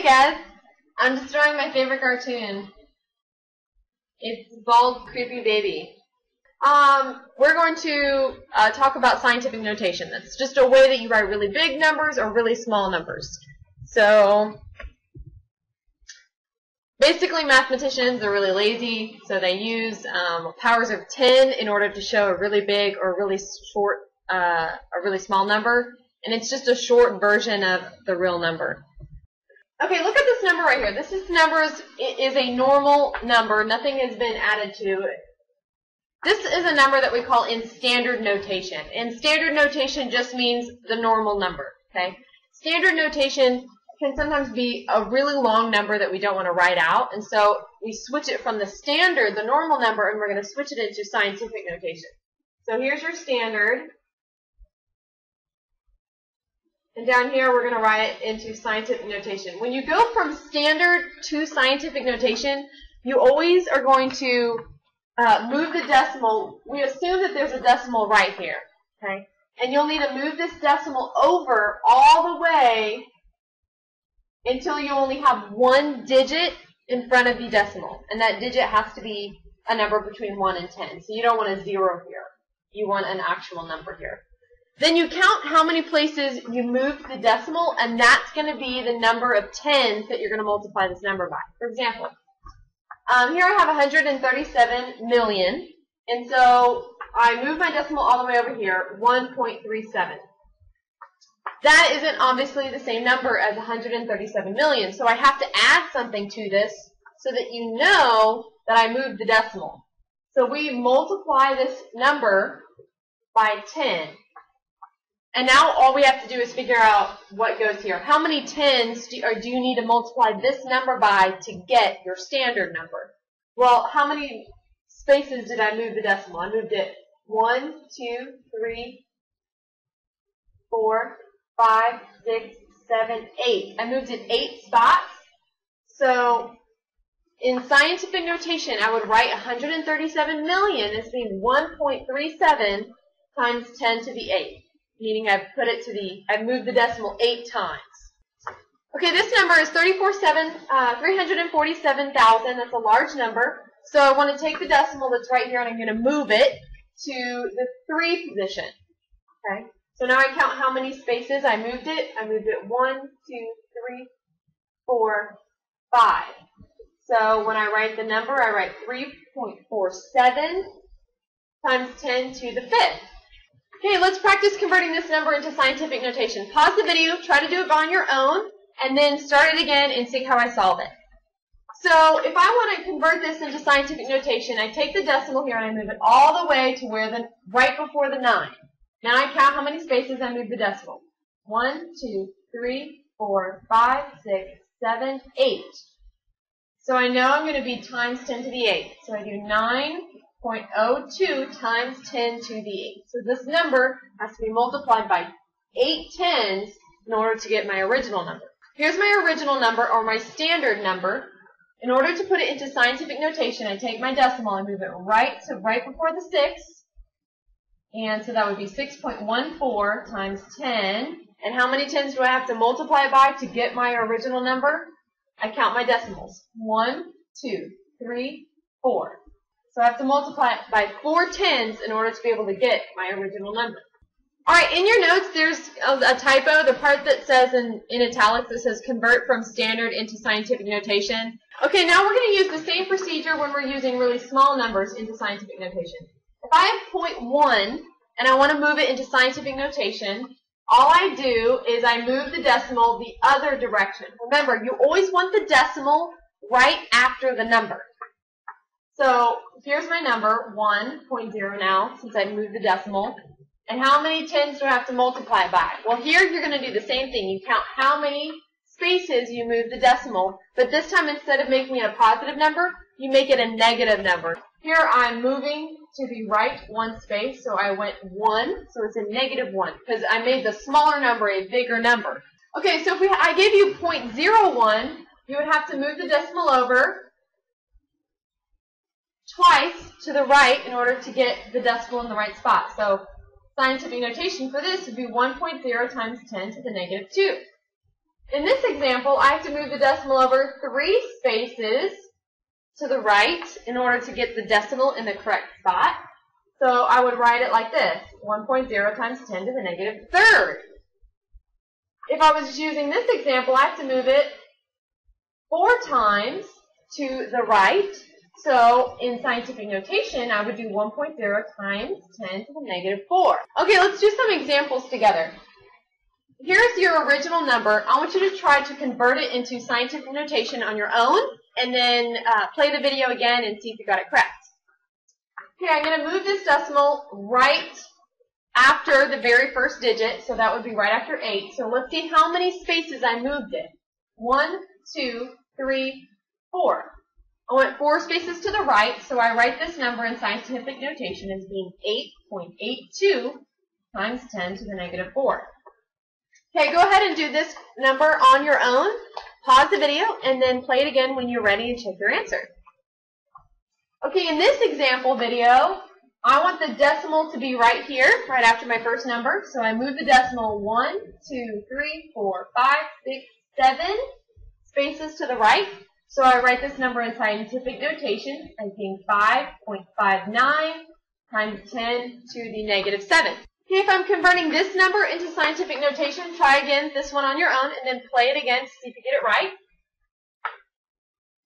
guys, I'm just drawing my favorite cartoon. It's Bald Creepy Baby. We're going to talk about scientific notation. That's just a way that you write really big numbers or really small numbers. So basically mathematicians are really lazy, so they use powers of 10 in order to show a really big or really short, a really small number, and it's just a short version of the real number. Okay, look at this number right here. This number is a normal number. Nothing has been added to it. This is a number that we call in standard notation. And standard notation just means the normal number. Okay? Standard notation can sometimes be a really long number that we don't want to write out. And so we switch it from the standard, the normal number, and we're going to switch it into scientific notation. So here's your standard. And down here, we're going to write it into scientific notation. When you go from standard to scientific notation, you always are going to move the decimal. We assume that there's a decimal right here, okay? And you'll need to move this decimal over all the way until you only have one digit in front of the decimal. And that digit has to be a number between 1 and 10. So you don't want a 0 here. You want an actual number here. Then you count how many places you moved the decimal, and that's going to be the number of tens that you're going to multiply this number by. For example, here I have 137 million, and so I move my decimal all the way over here, 1.37. That isn't obviously the same number as 137 million, so I have to add something to this so that you know that I moved the decimal. So we multiply this number by 10. And now all we have to do is figure out what goes here. How many tens do you need to multiply this number by to get your standard number? Well, how many spaces did I move the decimal? I moved it 1, 2, 3, 4, 5, 6, 7, 8. I moved it 8 spots. So in scientific notation, I would write 137 million as being 1.37 times 10 to the 8. Meaning I've moved the decimal 8 times. Okay, this number is 347,000. That's a large number. So I want to take the decimal that's right here and I'm going to move it to the 3 position. Okay, so now I count how many spaces I moved it. I moved it 1, 2, 3, 4, 5. So when I write the number, I write 3.47 times 10 to the 5th. Okay, let's practice converting this number into scientific notation. Pause the video, try to do it on your own, and then start it again and see how I solve it. So if I want to convert this into scientific notation, I take the decimal here and I move it all the way to where right before the 9. Now I count how many spaces I move the decimal. 1, 2, 3, 4, 5, 6, 7, 8. So I know I'm going to be times 10 to the 8. So I do 9.02 times 10 to the 8. So this number has to be multiplied by 8 tens in order to get my original number. Here's my original number, or my standard number. In order to put it into scientific notation, I take my decimal and move it right before the 6. And so that would be 6.14 times 10. And how many tens do I have to multiply by to get my original number? I count my decimals. 1, 2, 3, 4. So I have to multiply it by 4 tens in order to be able to get my original number. Alright, in your notes there's a typo, the part that says in italics that says convert from standard into scientific notation. Okay, now we're going to use the same procedure when we're using really small numbers into scientific notation. If I have 0.1 and I want to move it into scientific notation, all I do is I move the decimal the other direction. Remember, you always want the decimal right after the number. So here's my number, 1.0 now, since I moved the decimal. And how many tens do I have to multiply by? Well, here you're going to do the same thing. You count how many spaces you move the decimal, but this time instead of making it a positive number, you make it a negative number. Here I'm moving to the right 1 space, so I went 1, so it's a negative 1, because I made the smaller number a bigger number. Okay, so if I gave you 0.01, you would have to move the decimal over twice to the right in order to get the decimal in the right spot. So scientific notation for this would be 1.0 times 10 to the negative 2. In this example, I have to move the decimal over 3 spaces to the right in order to get the decimal in the correct spot. So I would write it like this, 1.0 times 10 to the negative third. If I was using this example, I have to move it 4 times to the right. So in scientific notation, I would do 1.0 times 10 to the negative 4. Okay, let's do some examples together. Here's your original number. I want you to try to convert it into scientific notation on your own, and then play the video again and see if you got it correct. Okay, I'm going to move this decimal right after the very first digit, so that would be right after 8. So let's see how many spaces I moved it. 1, 2, 3, 4. I went 4 spaces to the right, so I write this number in scientific notation as being 8.82 times 10 to the negative 4. Okay, go ahead and do this number on your own. Pause the video and then play it again when you're ready and check your answer. Okay, in this example video, I want the decimal to be right here, right after my first number. So I move the decimal 1, 2, 3, 4, 5, 6, 7 spaces to the right. So I write this number in scientific notation as being 5.59 times 10 to the negative 7. Okay, if I'm converting this number into scientific notation, try again this one on your own and then play it again to see if you get it right.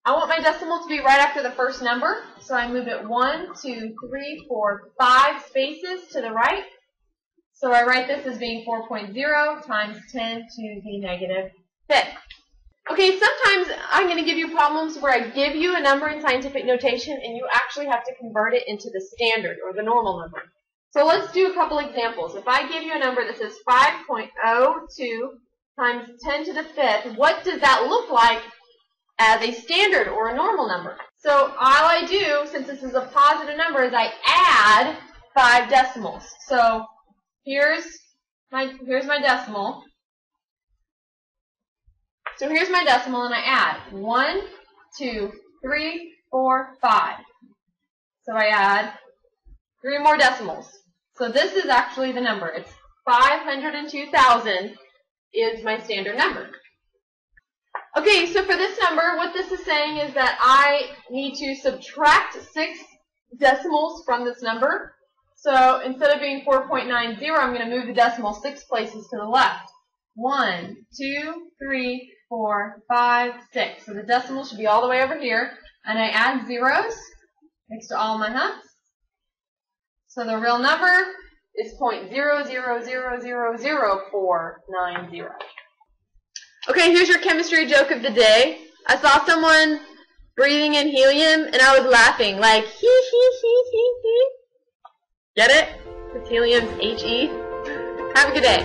I want my decimal to be right after the first number, so I move it 1, 2, 3, 4, 5 spaces to the right. So I write this as being 4.0 times 10 to the negative 5th. Okay, sometimes I'm going to give you problems where I give you a number in scientific notation and you actually have to convert it into the standard or the normal number. So let's do a couple examples. If I give you a number that says 5.02 times 10 to the 5th, what does that look like as a standard or a normal number? So all I do, since this is a positive number, is I add 5 decimals. So here's my decimal. So here's my decimal, and I add 1, 2, 3, 4, 5. So I add 3 more decimals. So this is actually the number. It's 502,000 is my standard number. Okay, so for this number, what this is saying is that I need to subtract 6 decimals from this number. So instead of being 4.90, I'm going to move the decimal 6 places to the left. 1, 2, 3, 4, 5, 6. So the decimal should be all the way over here. And I add zeros next to all my humps. So the real number is 0.0000490. Okay, here's your chemistry joke of the day. I saw someone breathing in helium, and I was laughing, like, hee, hee, hee, hee, hee. Get it? Because helium's He. Have a good day.